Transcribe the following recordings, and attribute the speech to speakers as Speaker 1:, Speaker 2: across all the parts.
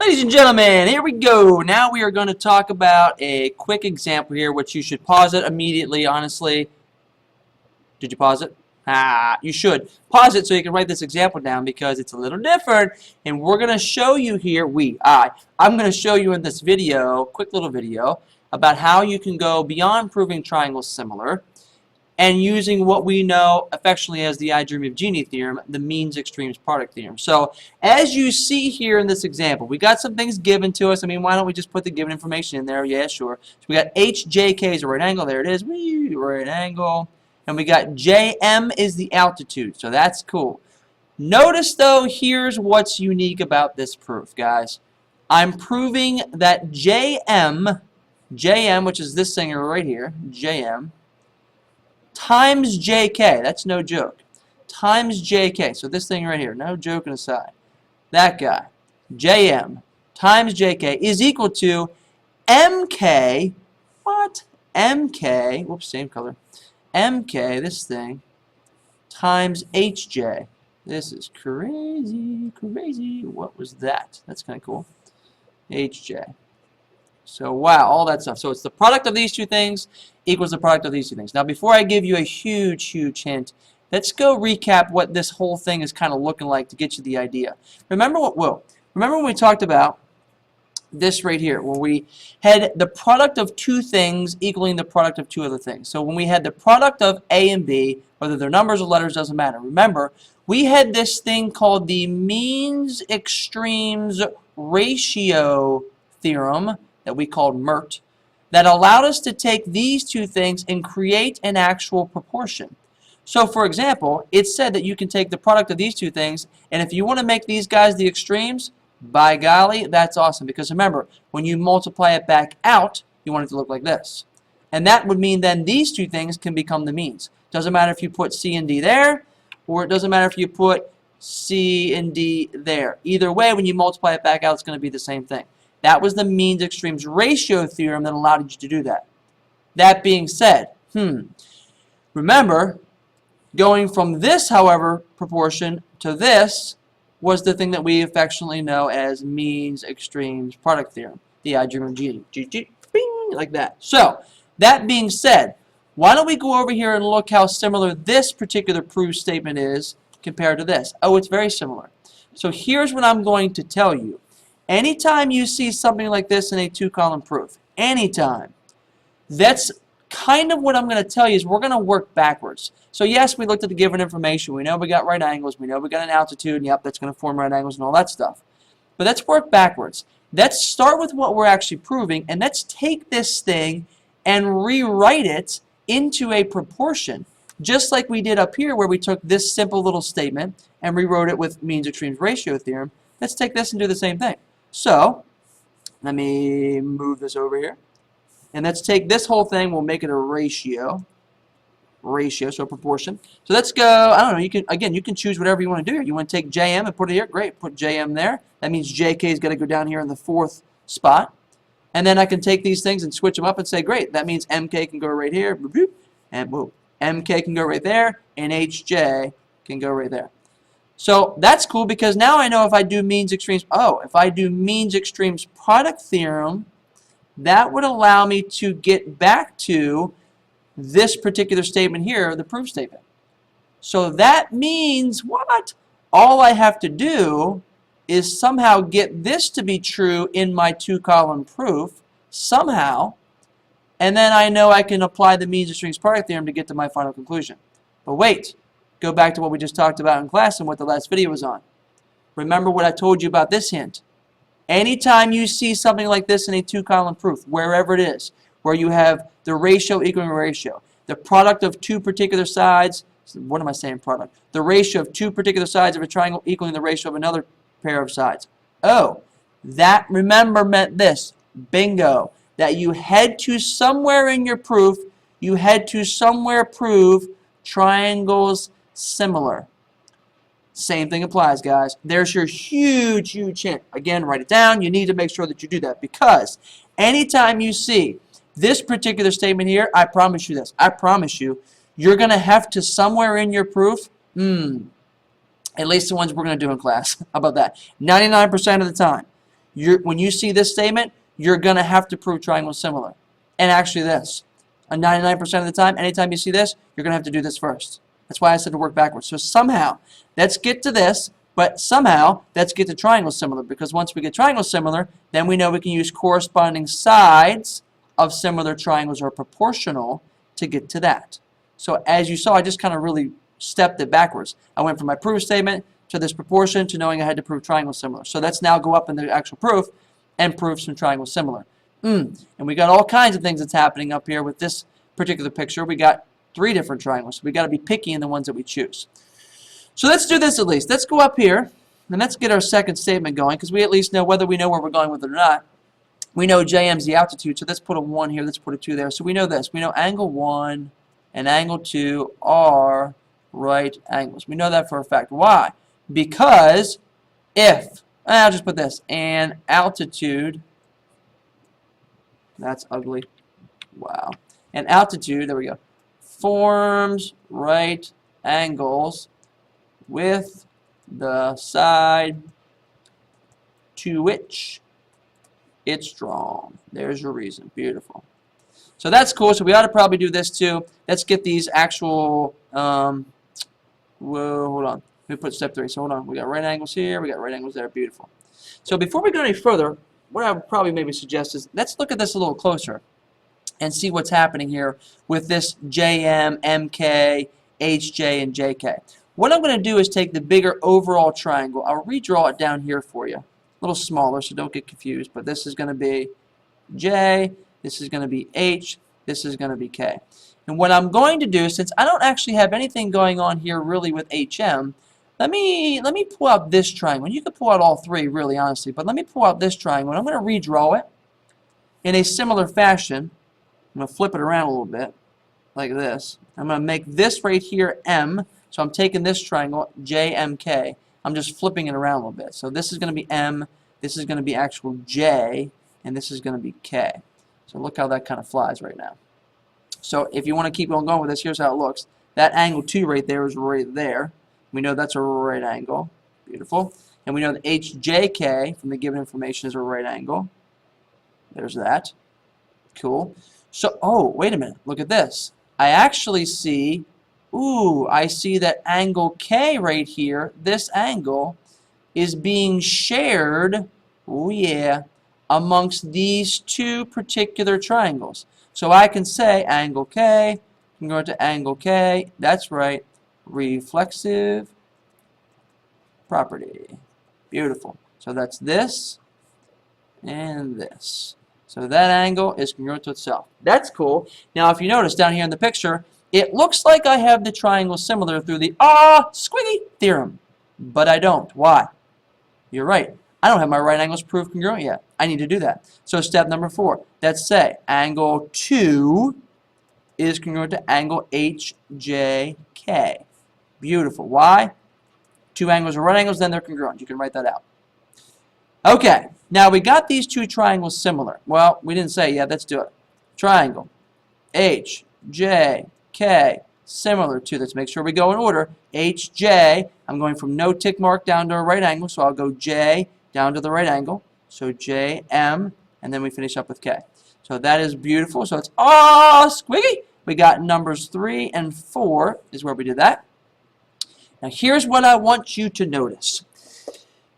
Speaker 1: Ladies and gentlemen, here we go. Now we are going to talk about a quick example here, which you should pause it immediately, honestly. Did you pause it? You should. Pause it so you can write this example down because it's a little different. And we're going to show you here, I'm going to show you in this video, quick little video, about how you can go beyond proving triangles similar and using what we know affectionately as the I Dream of Jeannie theorem, the means extremes product theorem. So as you see here in this example, we got some things given to us. I mean, why don't we just put the given information in there? Yeah, sure. So we got HJK is a right angle. There it is. Right angle. And we got JM is the altitude. So that's cool. Notice, though, here's what's unique about this proof, guys. I'm proving that JM, which is this thing right here, JM, times JK, that's no joke, times JK, so this thing right here, no joking aside, that guy, JM times JK is equal to MK, what? MK, whoops, same color, MK, this thing, times HJ. This is crazy, crazy. What was that? That's kind of cool. HJ. So, wow, all that stuff. So, it's the product of these two things equals the product of these two things. Now, before I give you a huge, huge hint, let's go recap what this whole thing is kind of looking like to get you the idea. Remember when we talked about this right here, where we had the product of two things equaling the product of two other things. So, when we had the product of A and B, whether they're numbers or letters, doesn't matter. Remember, we had this thing called the means extremes ratio theorem that we called MEPT, that allowed us to take these two things and create an actual proportion. So, for example, it said that you can take the product of these two things, and if you want to make these guys the extremes, by golly, that's awesome. Because remember, when you multiply it back out, you want it to look like this. And that would mean then these two things can become the means. Doesn't matter if you put C and D there, or it doesn't matter if you put C and D there. Either way, when you multiply it back out, it's going to be the same thing. That was the means extremes ratio theorem that allowed you to do that. That being said, remember, going from this, however, proportion to this was the thing that we affectionately know as means extremes product theorem, the I Dream of Jeannie, like that. So, that being said, why don't we go over here and look how similar this particular proof statement is compared to this? Oh, it's very similar. So, here's what I'm going to tell you. Anytime you see something like this in a two-column proof, anytime, that's kind of what I'm going to tell you is we're going to work backwards. So yes, we looked at the given information. We know we got right angles. We know we got an altitude. And yep, that's going to form right angles and all that stuff. But let's work backwards. Let's start with what we're actually proving, and let's take this thing and rewrite it into a proportion, just like we did up here where we took this simple little statement and rewrote it with means extremes ratio theorem. Let's take this and do the same thing. So, let me move this over here. And let's take this whole thing, we'll make it a ratio, so proportion. So let's go, I don't know, you can choose whatever you want to do here. You want to take JM and put it here? Great, put JM there. That means JK is going to go down here in the fourth spot. And then I can take these things and switch them up and say, great, that means MK can go right here, and boom. MK can go right there, and HJ can go right there. So that's cool because now I know if I do means extremes, if I do means extremes product theorem, that would allow me to get back to this particular statement here, the proof statement. So that means what? All I have to do is somehow get this to be true in my two-column proof, somehow, and then I know I can apply the means extremes product theorem to get to my final conclusion. But wait. Go back to what we just talked about in class and what the last video was on. Remember what I told you about this hint. Anytime you see something like this in a two-column proof, wherever it is, where you have the ratio equaling a ratio, the product of two particular sides, what am I saying product? The ratio of two particular sides of a triangle equaling the ratio of another pair of sides. Oh, that, remember, meant this. Bingo. That you had to somewhere in your proof, you had to somewhere prove triangles similar. Same thing applies, guys. There's your huge, huge hint. Again, write it down. You need to make sure that you do that because anytime you see this particular statement here, I promise you this. I promise you, you're going to have to somewhere in your proof, at least the ones we're going to do in class. How about that? 99% of the time, when you see this statement, you're going to have to prove triangles similar. And actually this. 99% of the time, anytime you see this, you're going to have to do this first. That's why I said to work backwards. So somehow, let's get to this, but somehow, let's get to triangles similar, because once we get triangles similar, then we know we can use corresponding sides of similar triangles or proportional to get to that. So as you saw, I just kind of really stepped it backwards. I went from my proof statement to this proportion to knowing I had to prove triangles similar. So let's now go up in the actual proof and prove some triangles similar. And we got all kinds of things that's happening up here with this particular picture. We got 3 different triangles. So we got to be picky in the ones that we choose. So let's do this at least. Let's go up here and let's get our second statement going, because we at least know whether we know where we're going with it or not. We know JM is the altitude, so let's put a 1 here, let's put a 2 there. So we know this. We know angle 1 and angle 2 are right angles. We know that for a fact. Why? Because if, I'll just put this, an altitude, that's ugly, wow, an altitude, there we go, forms right angles with the side to which it's drawn. There's your reason. Beautiful. So that's cool. So we ought to probably do this too. Let's get these actual, whoa, hold on. Let me put step 3. So hold on. We got right angles here. We got right angles there. Beautiful. So before we go any further, what I would probably maybe suggest is let's look at this a little closer and see what's happening here with this JM, MK, HJ, and JK. What I'm going to do is take the bigger overall triangle. I'll redraw it down here for you. A little smaller, so don't get confused. But this is going to be J, this is going to be H, this is going to be K. And what I'm going to do, since I don't actually have anything going on here really with HM, let me pull out this triangle. You could pull out all 3, really, honestly. But let me pull out this triangle. And I'm going to redraw it in a similar fashion. I'm going to flip it around a little bit, like this. I'm going to make this right here M. So I'm taking this triangle, JMK. I'm just flipping it around a little bit. So this is going to be M, this is going to be actual J, and this is going to be K. So look how that kind of flies right now. So if you want to keep on going with this, here's how it looks. That angle 2 right there is right there. We know that's a right angle. Beautiful. And we know that HJK from the given information is a right angle. There's that. Cool. So, oh, wait a minute. Look at this. I actually see, I see that angle K right here, this angle, is being shared, amongst these 2 particular triangles. So I can say angle K, can go to angle K, that's right, reflexive property. Beautiful. So that's this and this. So that angle is congruent to itself. That's cool. Now if you notice down here in the picture, it looks like I have the triangle similar through the squiggy theorem. But I don't. Why? You're right. I don't have my right angles proved congruent yet. I need to do that. So step number 4. Let's say angle 2 is congruent to angle HJK. Beautiful. Why? 2 angles are right angles, then they're congruent. You can write that out. Okay. Now we got these 2 triangles similar. Well, we didn't say yet. Let's do it. Triangle HJK similar to, let's make sure we go in order, HJ, I'm going from no tick mark down to a right angle, so I'll go J down to the right angle. So JM, and then we finish up with K. So that is beautiful. So it's squiggy. We got numbers 3 and 4 is where we did that. Now here's what I want you to notice.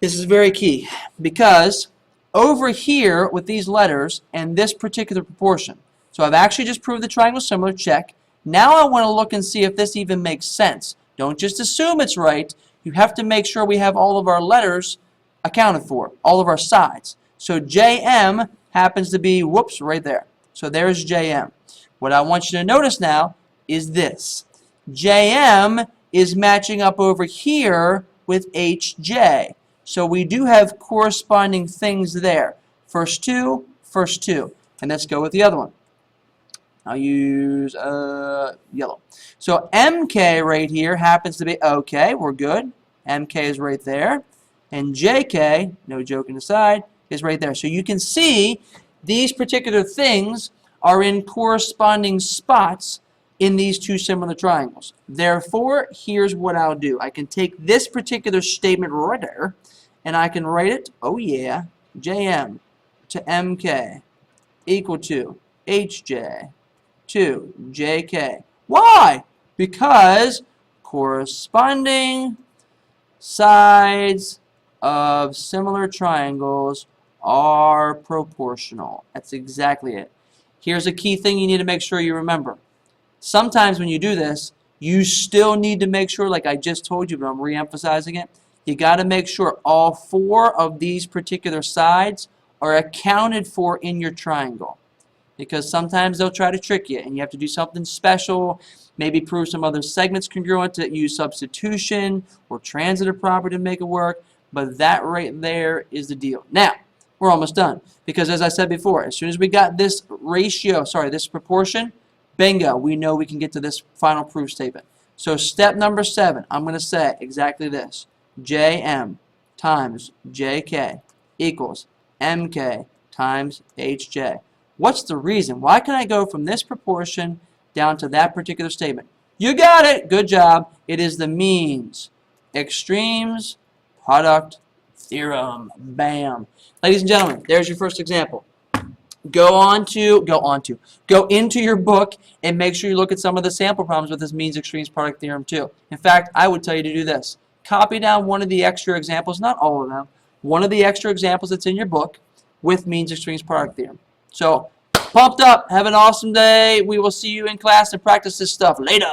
Speaker 1: This is very key, because over here with these letters and this particular proportion, so I've actually just proved the triangle similar, check. Now I want to look and see if this even makes sense. Don't just assume it's right. You have to make sure we have all of our letters accounted for, all of our sides. So JM happens to be, right there. So there's JM. What I want you to notice now is this. JM is matching up over here with HJ. So we do have corresponding things there. First 2, first 2. And let's go with the other one. I'll use yellow. So MK right here happens to be, okay, we're good. MK is right there. And JK, no joking aside, is right there. So you can see these particular things are in corresponding spots in these 2 similar triangles. Therefore, here's what I'll do. I can take this particular statement right there, and I can write it, Jm to Mk equal to Hj to Jk. Why? Because corresponding sides of similar triangles are proportional. That's exactly it. Here's a key thing you need to make sure you remember. Sometimes when you do this, you still need to make sure, like I just told you, but I'm re-emphasizing it, you got to make sure all 4 of these particular sides are accounted for in your triangle. Because sometimes they'll try to trick you, and you have to do something special, maybe prove some other segments congruent to use substitution or transitive property to make it work, but that right there is the deal. Now, we're almost done, because as I said before, as soon as we got this ratio, this proportion, bingo, we know we can get to this final proof statement. So step number 7, I'm going to say exactly this. Jm times Jk equals Mk times Hj. What's the reason? Why can I go from this proportion down to that particular statement? You got it. Good job. It is the means extremes product theorem. Bam. Ladies and gentlemen, there's your first example. Go into your book and make sure you look at some of the sample problems with this means extremes product theorem too. In fact, I would tell you to do this. Copy down one of the extra examples, not all of them, one of the extra examples that's in your book with means extremes product theorem. So, pumped up. Have an awesome day. We will see you in class and practice this stuff later.